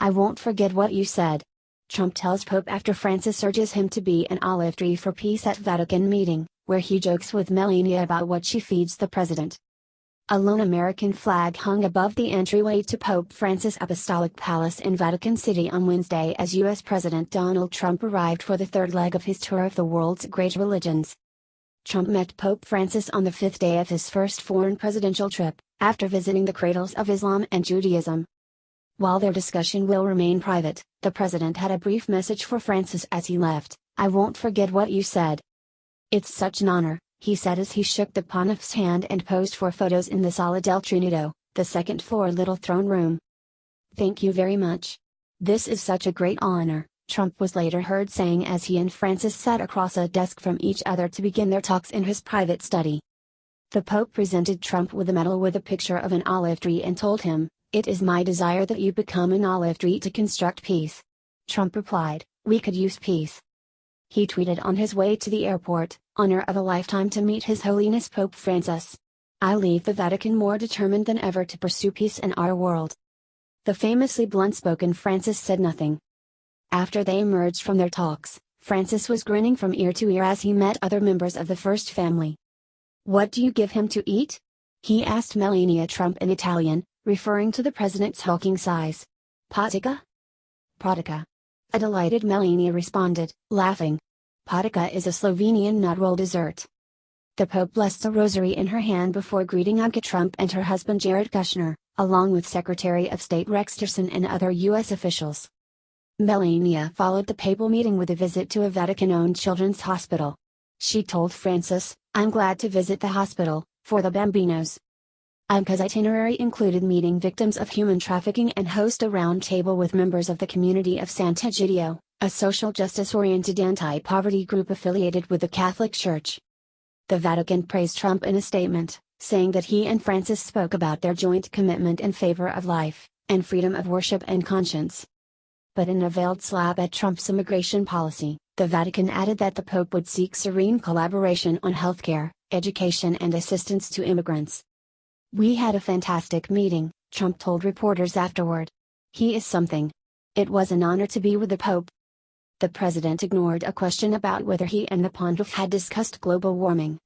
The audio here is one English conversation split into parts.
I won't forget what you said. Trump tells Pope after Francis urges him to be an olive tree for peace at Vatican meeting, where he jokes with Melania about what she feeds the president. A lone American flag hung above the entryway to Pope Francis' Apostolic Palace in Vatican City on Wednesday as U.S. President Donald Trump arrived for the third leg of his tour of the world's great religions. Trump met Pope Francis on the fifth day of his first foreign presidential trip, after visiting the cradles of Islam and Judaism. While their discussion will remain private, the president had a brief message for Francis as he left. "I won't forget what you said. It's such an honor," he said as he shook the Pontiff's hand and posed for photos in the Sala del Tronetto, the second-floor little throne room. "Thank you very much. This is such a great honor," Trump was later heard saying as he and Francis sat across a desk from each other to begin their talks in his private study. The Pope presented Trump with a medal with a picture of an olive tree and told him, "It is my desire that you become an olive tree to construct peace." Trump replied, "We could use peace." He tweeted on his way to the airport, "Honor of a lifetime to meet His Holiness Pope Francis. I leave the Vatican more determined than ever to pursue peace in our world." The famously blunt-spoken Francis said nothing. After they emerged from their talks, Francis was grinning from ear to ear as he met other members of the first family. "What do you give him to eat?" he asked Melania Trump in Italian, referring to the president's hulking size. "Patica?" "Pratica." A delighted Melania responded, laughing. Patica is a Slovenian nut roll dessert. The Pope blessed a rosary in her hand before greeting Ivanka Trump and her husband Jared Kushner, along with Secretary of State Rex Tillerson and other U.S. officials. Melania followed the papal meeting with a visit to a Vatican-owned children's hospital. She told Francis, "I'm glad to visit the hospital, for the bambinos." Ivanka's itinerary included meeting victims of human trafficking and host a round table with members of the community of Sant'Egidio, a social justice-oriented anti-poverty group affiliated with the Catholic Church. The Vatican praised Trump in a statement, saying that he and Francis spoke about their joint commitment in favor of life, and freedom of worship and conscience. But in a veiled slap at Trump's immigration policy, the Vatican added that the Pope would seek serene collaboration on healthcare, education and assistance to immigrants. "We had a fantastic meeting," Trump told reporters afterward. "He is something. It was an honor to be with the Pope." The president ignored a question about whether he and the Pontiff had discussed global warming.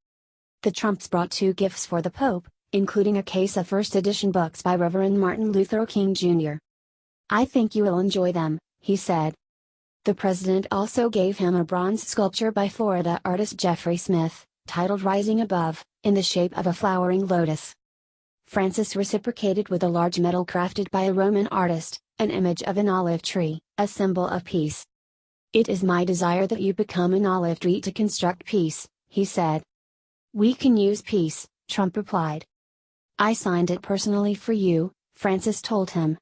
The Trumps brought 2 gifts for the Pope, including a case of first edition books by Reverend Martin Luther King Jr. "I think you will enjoy them," he said. The president also gave him a bronze sculpture by Florida artist Jeffrey Smith, titled "Rising Above," in the shape of a flowering lotus. Francis reciprocated with a large medal crafted by a Roman artist, an image of an olive tree, a symbol of peace. "It is my desire that you become an olive tree to construct peace," he said. "We can use peace," Trump replied. "I signed it personally for you," Francis told him.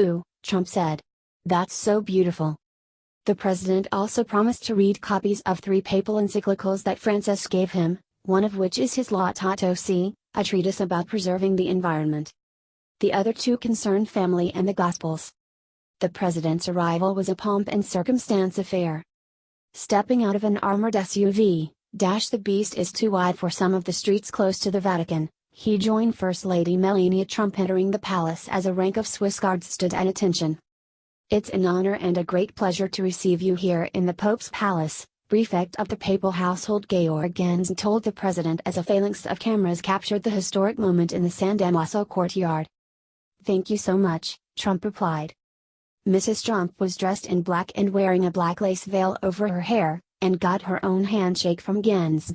"Ooh," Trump said. "That's so beautiful." The president also promised to read copies of 3 papal encyclicals that Francis gave him, one of which is his Laudato Si', a treatise about preserving the environment. The other 2 concerned family and the Gospels. The president's arrival was a pomp and circumstance affair. Stepping out of an armored SUV, the beast is too wide for some of the streets close to the Vatican, he joined First Lady Melania Trump entering the palace as a rank of Swiss guards stood at attention. "It's an honor and a great pleasure to receive you here in the Pope's palace," Prefect of the papal household Georg Genz told the president as a phalanx of cameras captured the historic moment in the San Damaso courtyard. "Thank you so much," Trump replied. Mrs. Trump was dressed in black and wearing a black lace veil over her hair, and got her own handshake from Genz.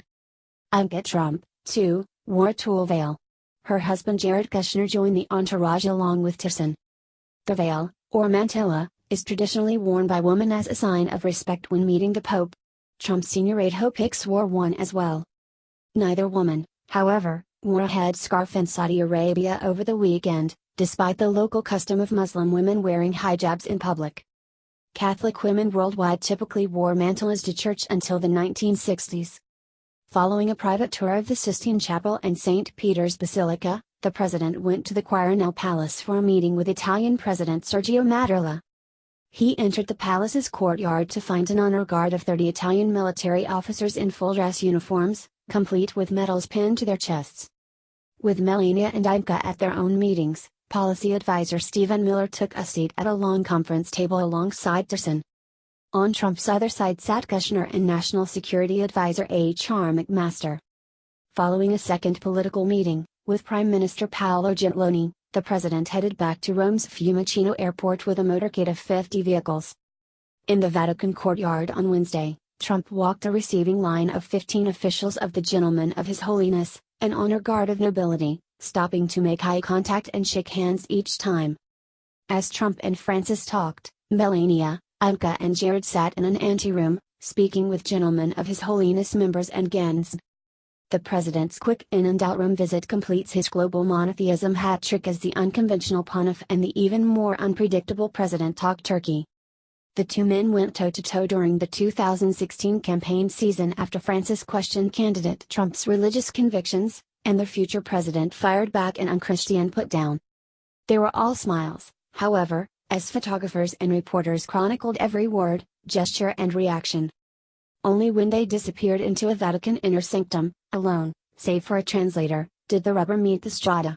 Ivanka Trump, too, wore a tulle veil. Her husband Jared Kushner joined the entourage along with Tillerson. The veil, or mantilla, is traditionally worn by women as a sign of respect when meeting the Pope. Trump's senior aide Hope Hicks wore one as well. Neither woman, however, wore a headscarf in Saudi Arabia over the weekend, despite the local custom of Muslim women wearing hijabs in public. Catholic women worldwide typically wore mantillas to church until the 1960s. Following a private tour of the Sistine Chapel and St. Peter's Basilica, the president went to the Quirinal Palace for a meeting with Italian President Sergio Mattarella. He entered the palace's courtyard to find an honor guard of 30 Italian military officers in full dress uniforms, complete with medals pinned to their chests. With Melania and Ivanka at their own meetings, policy advisor Stephen Miller took a seat at a long conference table alongside Tillerson. On Trump's other side sat Kushner and National Security Advisor H.R. McMaster. Following a second political meeting, with Prime Minister Paolo Gentiloni, the president headed back to Rome's Fiumicino airport with a motorcade of 50 vehicles. In the Vatican courtyard on Wednesday, Trump walked a receiving line of 15 officials of the Gentlemen of His Holiness, an honor guard of nobility, stopping to make eye contact and shake hands each time. As Trump and Francis talked, Melania, Imka and Jared sat in an anteroom, speaking with Gentlemen of His Holiness members and guests. The president's quick in-and-out room visit completes his global monotheism hat-trick as the unconventional Pontiff and the even more unpredictable president talk Turkey. The two men went toe-to-toe during the 2016 campaign season after Francis questioned candidate Trump's religious convictions, and the future president fired back an unchristian put-down. They were all smiles, however, as photographers and reporters chronicled every word, gesture and reaction. Only when they disappeared into a Vatican inner sanctum, alone, save for a translator, did the rubber meet the strata.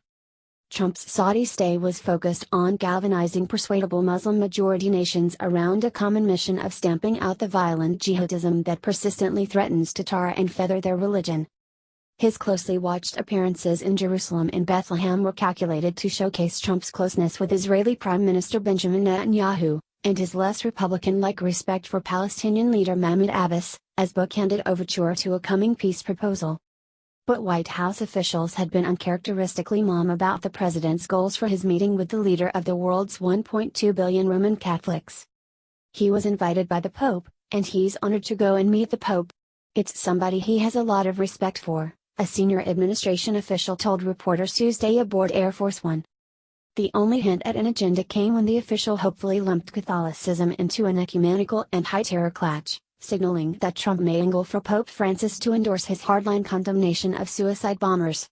Trump's Saudi stay was focused on galvanizing persuadable Muslim-majority nations around a common mission of stamping out the violent jihadism that persistently threatens to tar and feather their religion. His closely watched appearances in Jerusalem and Bethlehem were calculated to showcase Trump's closeness with Israeli Prime Minister Benjamin Netanyahu, and his less Republican-like respect for Palestinian leader Mahmoud Abbas, as bookended overture to a coming peace proposal. But White House officials had been uncharacteristically mum about the president's goals for his meeting with the leader of the world's 1.2 billion Roman Catholics. He was invited by the Pope, and he's honored to go and meet the Pope. It's somebody he has a lot of respect for, a senior administration official told reporters Tuesday aboard Air Force One. The only hint at an agenda came when the official hopefully lumped Catholicism into an ecumenical and high-terror clash, signaling that Trump may angle for Pope Francis to endorse his hardline condemnation of suicide bombers.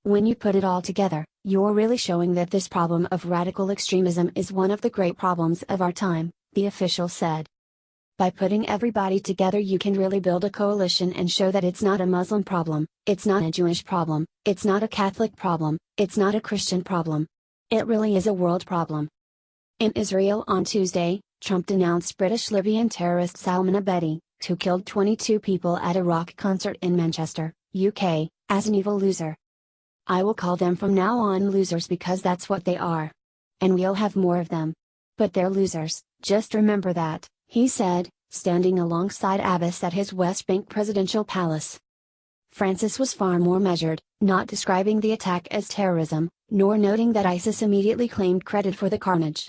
When you put it all together, you're really showing that this problem of radical extremism is one of the great problems of our time, the official said. By putting everybody together you can really build a coalition and show that it's not a Muslim problem, it's not a Jewish problem, it's not a Catholic problem, it's not a Christian problem. It really is a world problem. In Israel on Tuesday, Trump denounced British-Libyan terrorist Salman Abedi, who killed 22 people at a rock concert in Manchester, UK, as an evil loser. I will call them from now on losers because that's what they are. And we'll have more of them. But they're losers, just remember that, he said, standing alongside Abbas at his West Bank presidential palace. Francis was far more measured, not describing the attack as terrorism, nor noting that ISIS immediately claimed credit for the carnage.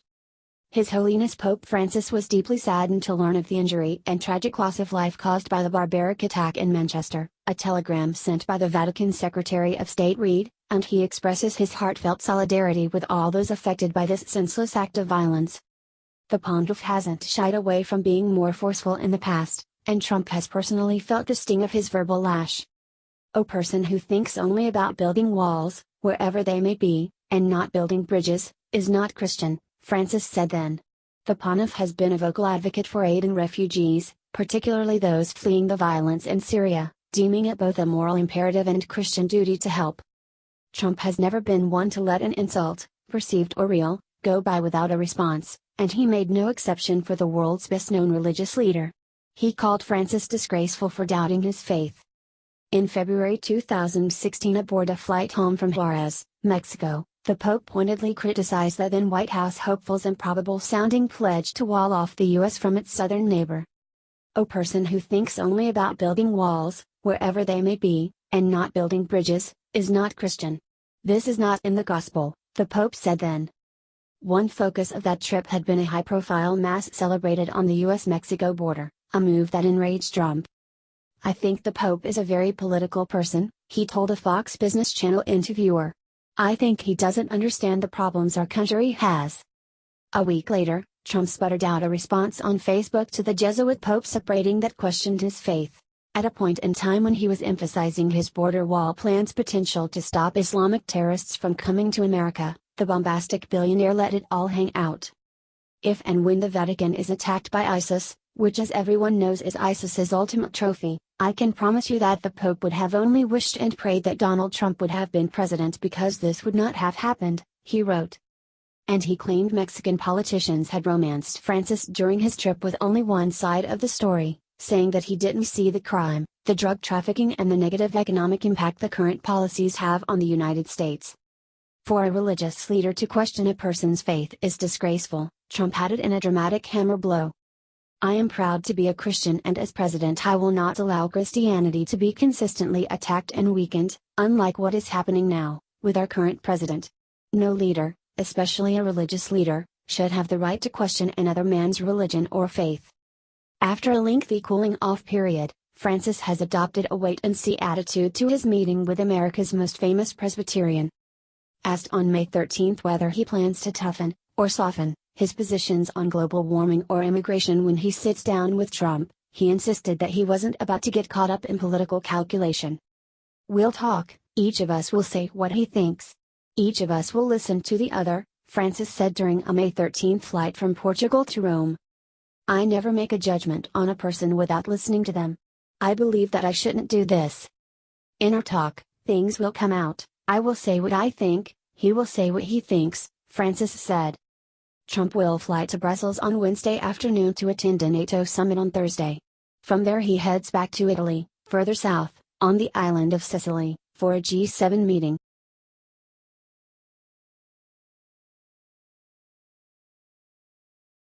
His Holiness Pope Francis was deeply saddened to learn of the injury and tragic loss of life caused by the barbaric attack in Manchester, a telegram sent by the Vatican Secretary of State read, and he expresses his heartfelt solidarity with all those affected by this senseless act of violence. The Pontiff hasn't shied away from being more forceful in the past, and Trump has personally felt the sting of his verbal lash. O person who thinks only about building walls, wherever they may be, and not building bridges, is not Christian, Francis said then. The Pontiff has been a vocal advocate for aiding refugees, particularly those fleeing the violence in Syria, deeming it both a moral imperative and Christian duty to help. Trump has never been one to let an insult, perceived or real, go by without a response, and he made no exception for the world's best-known religious leader. He called Francis disgraceful for doubting his faith. In February 2016 aboard a flight home from Juarez, Mexico, the Pope pointedly criticized the then White House hopeful's improbable-sounding pledge to wall off the U.S. from its southern neighbor. O person who thinks only about building walls, wherever they may be, and not building bridges, is not Christian. This is not in the Gospel, the Pope said then. One focus of that trip had been a high-profile mass celebrated on the U.S.-Mexico border, a move that enraged Trump. I think the Pope is a very political person, he told a Fox Business Channel interviewer. I think he doesn't understand the problems our country has. A week later, Trump sputtered out a response on Facebook to the Jesuit Pope upbraiding that questioned his faith. At a point in time when he was emphasizing his border wall plan's potential to stop Islamic terrorists from coming to America, the bombastic billionaire let it all hang out. If and when the Vatican is attacked by ISIS, which as everyone knows is ISIS's ultimate trophy, I can promise you that the Pope would have only wished and prayed that Donald Trump would have been president because this would not have happened, he wrote. And he claimed Mexican politicians had romanced Francis during his trip with only one side of the story, saying that he didn't see the crime, the drug trafficking and the negative economic impact the current policies have on the United States. For a religious leader to question a person's faith is disgraceful, Trump added in a dramatic hammer blow. I am proud to be a Christian, and as president I will not allow Christianity to be consistently attacked and weakened, unlike what is happening now, with our current president. No leader, especially a religious leader, should have the right to question another man's religion or faith. After a lengthy cooling-off period, Francis has adopted a wait-and-see attitude to his meeting with America's most famous Presbyterian. Asked on May 13 whether he plans to toughen, or soften, his positions on global warming or immigration when he sits down with Trump, he insisted that he wasn't about to get caught up in political calculation. We'll talk, each of us will say what he thinks. Each of us will listen to the other, Francis said during a May 13 flight from Portugal to Rome. I never make a judgment on a person without listening to them. I believe that I shouldn't do this. In our talk, things will come out. I will say what I think, he will say what he thinks, Francis said. Trump will fly to Brussels on Wednesday afternoon to attend a NATO summit on Thursday. From there he heads back to Italy, further south, on the island of Sicily, for a G7 meeting.